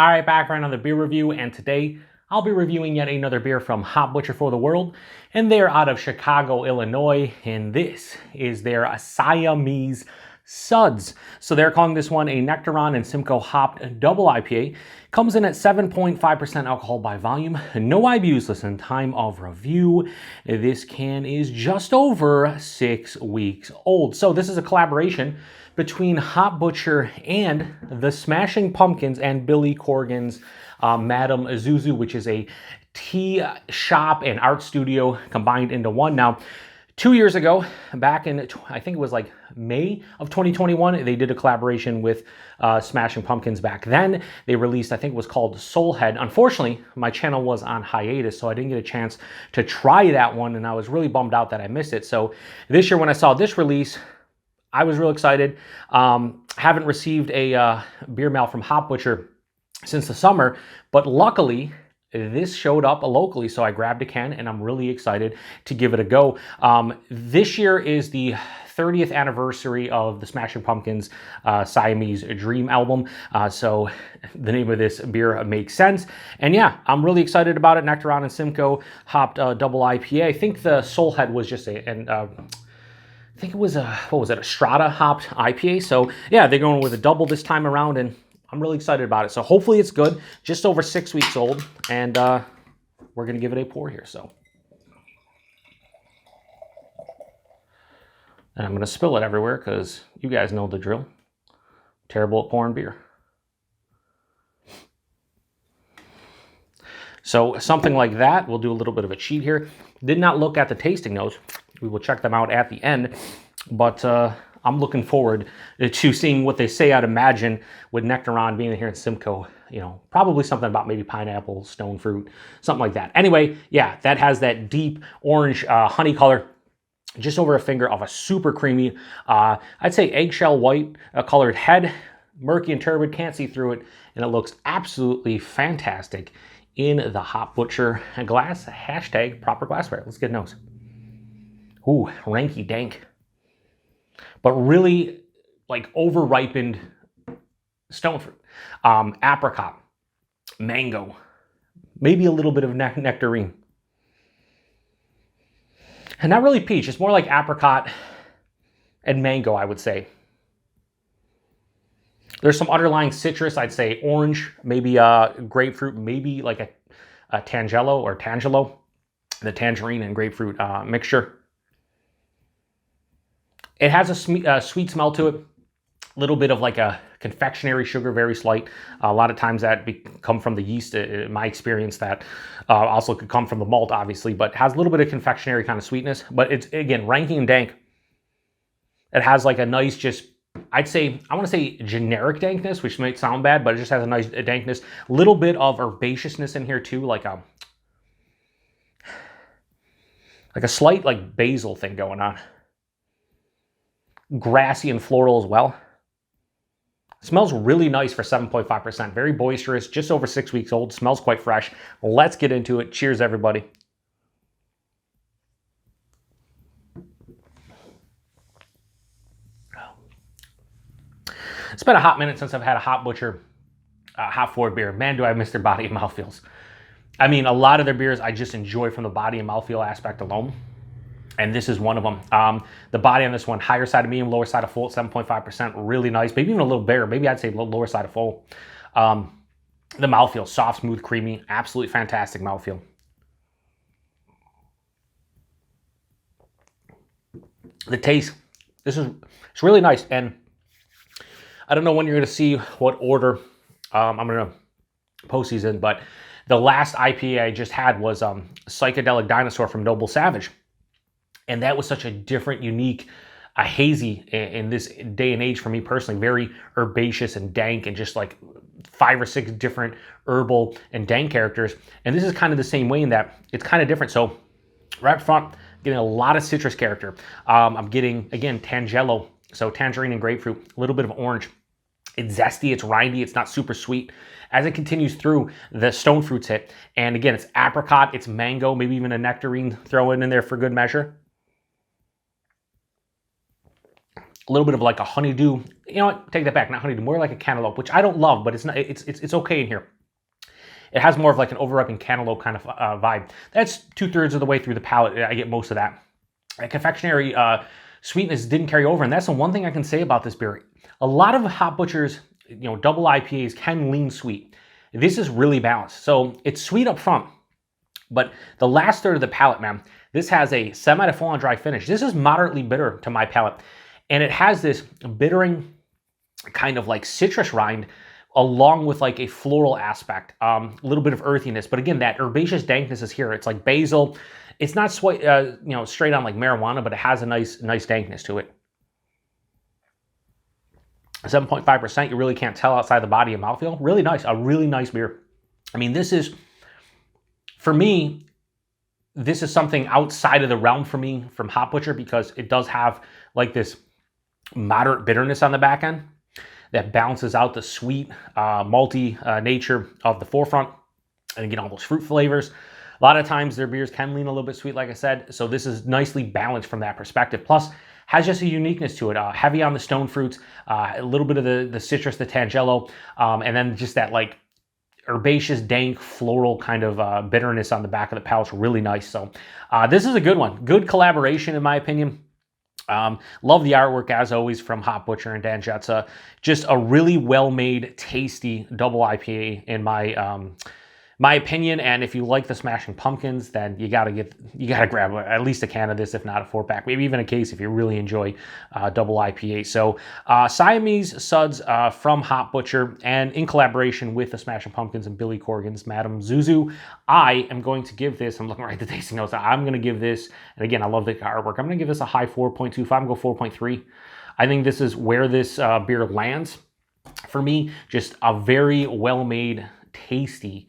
All right, back for another beer review, and today I'll be reviewing yet another beer from Hop Butcher for the World, and they're out of Chicago, Illinois, and this is their Siamese Suds. So they're calling this one a Nectaron and Simcoe-hopped Double IPA. Comes in at 7.5% alcohol by volume. No IBUs. Listen, time of review. This can is just over 6 weeks old. So this is a collaboration between Hop Butcher and the Smashing Pumpkins and Billy Corgan's Madam Zuzu, which is a tea shop and art studio combined into one. Now, 2 years ago, back in, I think it was like May of 2021, they did a collaboration with Smashing Pumpkins back then. They released, I think it was called Soulhead. Unfortunately, my channel was on hiatus, so I didn't get a chance to try that one, and I was really bummed out that I missed it. So this year when I saw this release, I was real excited. Haven't received a beer mail from Hop Butcher since the summer, but luckily this showed up locally, so I grabbed a can and I'm really excited to give it a go. This year is the 30th anniversary of the Smashing Pumpkins Siamese Dream album, so the name of this beer makes sense. And yeah, I'm really excited about it. Nectaron and Simcoe hopped double IPA. I think the Soulhead was just I think it was a, what was it, a Strata hopped IPA. So yeah, they're going with a double this time around, and I'm really excited about it. So hopefully it's good. Just over 6 weeks old, and we're gonna give it a pour here. So, and I'm gonna spill it everywhere because you guys know the drill. Terrible at pouring beer. So something like that. We'll do a little bit of a cheat here. Did not look at the tasting notes. We will check them out at the end, but I'm looking forward to seeing what they say. I'd imagine with Nectaron being here in Simcoe, you know, probably something about maybe pineapple, stone fruit, something like that. Anyway, yeah, that has that deep orange honey color, just over a finger of a super creamy, I'd say eggshell white colored head, murky and turbid, can't see through it, and it looks absolutely fantastic in the Hop Butcher glass. Hashtag proper glassware. Let's get a nose. Ooh, ranky dank. But really like over-ripened stone fruit. Apricot, mango, maybe a little bit of nectarine. And not really peach, it's more like apricot and mango, I would say. There's some underlying citrus, I'd say orange, maybe grapefruit, maybe like a tangelo or tangelo, the tangerine and grapefruit mixture. It has a sweet smell to it, a little bit of like a confectionery sugar, very slight. A lot of times that come from the yeast, in my experience, that also could come from the malt, obviously, but has a little bit of confectionery kind of sweetness. But it's, again, ranky and dank. It has like a nice, just, I'd say, I want to say generic dankness, which might sound bad, but it just has a nice dankness. A little bit of herbaceousness in here too, like a slight like basil thing going on. Grassy and floral as well. Smells really nice for 7.5%. Very boisterous, just over 6 weeks old. Smells quite fresh. Let's get into it. Cheers, everybody. It's been a hot minute since I've had a Hop Butcher hop forward beer. Man, do I miss their body and mouthfeels. I mean, a lot of their beers I just enjoy from the body and mouthfeel aspect alone. And this is one of them. The body on this one, higher side of medium, lower side of full at 7.5%. Really nice. Maybe even a little bare. Maybe I'd say lower side of full. The mouthfeel, soft, smooth, creamy. Absolutely fantastic mouthfeel. The taste, it's really nice. And I don't know when you're going to see what order I'm going to post these in, but the last IPA I just had was Psychedelic Dinosaur from Noble Savage. And that was such a different, unique, hazy in this day and age for me personally. Very herbaceous and dank, and just like 5 or 6 different herbal and dank characters. And this is kind of the same way in that it's kind of different. So right up front, getting a lot of citrus character. I'm getting, again, tangelo, so tangerine and grapefruit, a little bit of orange. It's zesty, it's rindy, it's not super sweet. As it continues through, the stone fruits hit. And again, it's apricot, it's mango, maybe even a nectarine thrown in there for good measure. A little bit of like a honeydew. You know what? Take that back. Not honeydew, more like a cantaloupe, which I don't love, but it's not. It's okay in here. It has more of like an overripened cantaloupe kind of vibe. That's 2/3 of the way through the palate. I get most of that. The confectionery sweetness didn't carry over, and that's the one thing I can say about this beer. A lot of Hop Butcher's, double IPAs can lean sweet. This is really balanced. So it's sweet up front, but the last third of the palate, man, this has a semi to full on dry finish. This is moderately bitter to my palate, and it has this bittering kind of like citrus rind along with like a floral aspect, a little bit of earthiness. But again, that herbaceous dankness is here. It's like basil. It's not straight on like marijuana, but it has a nice dankness to it. 7.5%, you really can't tell outside the body of mouthfeel. Really nice, a really nice beer. I mean, this is, for me, this is something outside of the realm for me from Hop Butcher because it does have like this moderate bitterness on the back end that balances out the sweet, malty nature of the forefront. And again, all those fruit flavors. A lot of times their beers can lean a little bit sweet, like I said. So this is nicely balanced from that perspective. Plus, has just a uniqueness to it. Heavy on the stone fruits, a little bit of the citrus, the Tangelo, and then just that like herbaceous, dank, floral kind of bitterness on the back of the palate. Really nice. So this is a good one. Good collaboration, in my opinion. Love the artwork, as always, from Hop Butcher and Dan Jetza. Just a really well-made, tasty double IPA, in my opinion. And if you like the Smashing Pumpkins, then you gotta grab at least a can of this, if not a 4-pack, maybe even a case if you really enjoy double IPA. So Siamese Suds from Hop Butcher, and in collaboration with the Smashing Pumpkins and Billy Corgan's Madame Zuzu. I am going to give this, I'm looking right at the tasting notes, I'm going to give this, and again, I love the artwork, I'm going to give this a high 4.25, I'm going to go 4.3. I think this is where this beer lands. For me, just a very well-made, tasty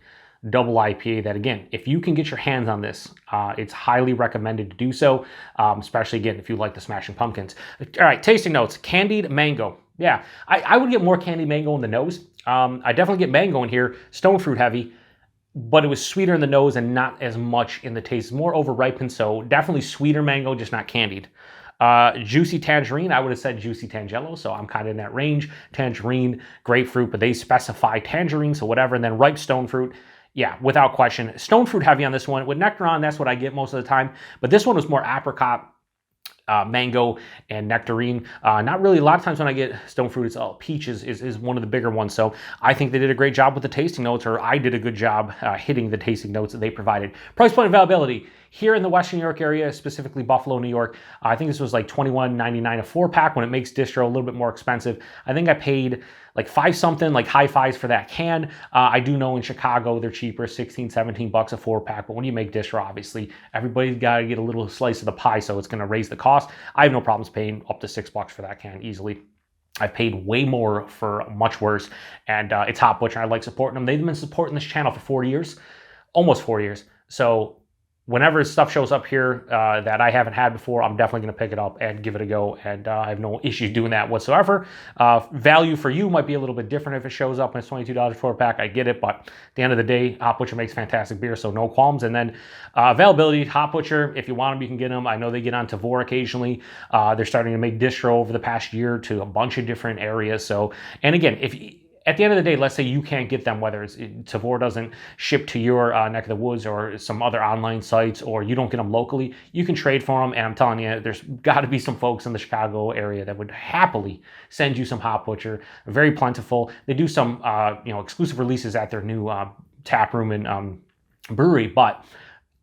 double IPA that, again, if you can get your hands on this, it's highly recommended to do so, especially, again, if you like the Smashing Pumpkins. All right, tasting notes. Candied mango. Yeah, I would get more candied mango in the nose. I definitely get mango in here, stone fruit heavy, but it was sweeter in the nose and not as much in the taste. More over-ripened, so definitely sweeter mango, just not candied. Juicy tangerine, I would have said juicy tangelo, so I'm kind of in that range. Tangerine, grapefruit, but they specify tangerine, so whatever. And then ripe stone fruit. Yeah, without question. Stone fruit heavy on this one. With Nectaron, that's what I get most of the time. But this one was more apricot, mango, and nectarine. Not really. A lot of times when I get stone fruit, it's peach is one of the bigger ones. So I think they did a great job with the tasting notes, or I did a good job hitting the tasting notes that they provided. Price point availability. Here in the Western New York area, specifically Buffalo, New York, I think this was like $21.99 a 4-pack. When it makes distro a little bit more expensive, I think I paid like $5-something, like high fives for that can. I do know in Chicago they're cheaper, 16, 17 bucks a 4-pack. But when you make distro, obviously everybody's got to get a little slice of the pie, so it's going to raise the cost. I have no problems paying up to $6 for that can easily. I've paid way more for much worse, and it's Hop Butcher. I like supporting them. They've been supporting this channel for 4 years, almost 4 years. So whenever stuff shows up here that I haven't had before, I'm definitely going to pick it up and give it a go, and I have no issues doing that whatsoever. Value for you might be a little bit different if it shows up and it's $22 4-pack. I get it, but at the end of the day, Hop Butcher makes fantastic beer, so no qualms. And then availability, Hop Butcher, if you want them, you can get them. I know they get on Tavour occasionally. They're starting to make distro over the past year to a bunch of different areas. So, and again, at the end of the day, let's say you can't get them, whether it's Tavour doesn't ship to your neck of the woods or some other online sites, or you don't get them locally, you can trade for them. And I'm telling you, there's got to be some folks in the Chicago area that would happily send you some Hop Butcher. Very plentiful. They do some exclusive releases at their new tap room and brewery, but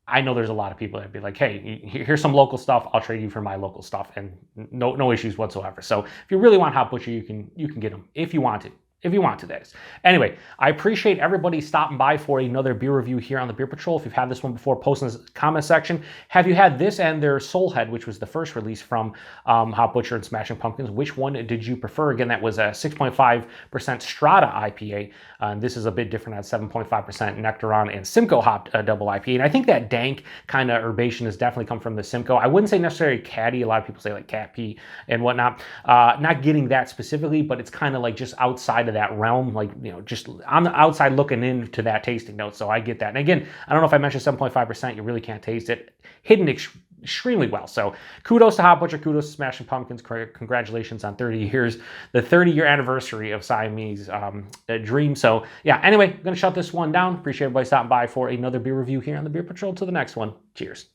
I know there's a lot of people that'd be like, hey, here's some local stuff. I'll trade you for my local stuff, and no issues whatsoever. So if you really want Hop Butcher, you can get them if you want to. If you want to, that is. Anyway, I appreciate everybody stopping by for another beer review here on the Beer Patrol. If you've had this one before, post in the comment section. Have you had this and their Soulhead, which was the first release from Hop Butcher and Smashing Pumpkins? Which one did you prefer? Again, that was a 6.5% Strata IPA. This is a bit different at 7.5% Nectaron and Simcoe-hopped double IPA. And I think that dank kind of herbation has definitely come from the Simcoe. I wouldn't say necessarily catty. A lot of people say like cat pee and whatnot. Not getting that specifically, but it's kind of like just outside of that realm, like, just on the outside looking into that tasting note. So I get that. And again, I don't know if I mentioned 7.5%, you really can't taste it. Hidden extremely well. So kudos to Hop Butcher, kudos to Smashing Pumpkins, congratulations on 30 years, the 30-year anniversary of Siamese Dream. So yeah, anyway, I'm going to shut this one down. Appreciate everybody stopping by for another beer review here on the Beer Patrol. To the next one, cheers.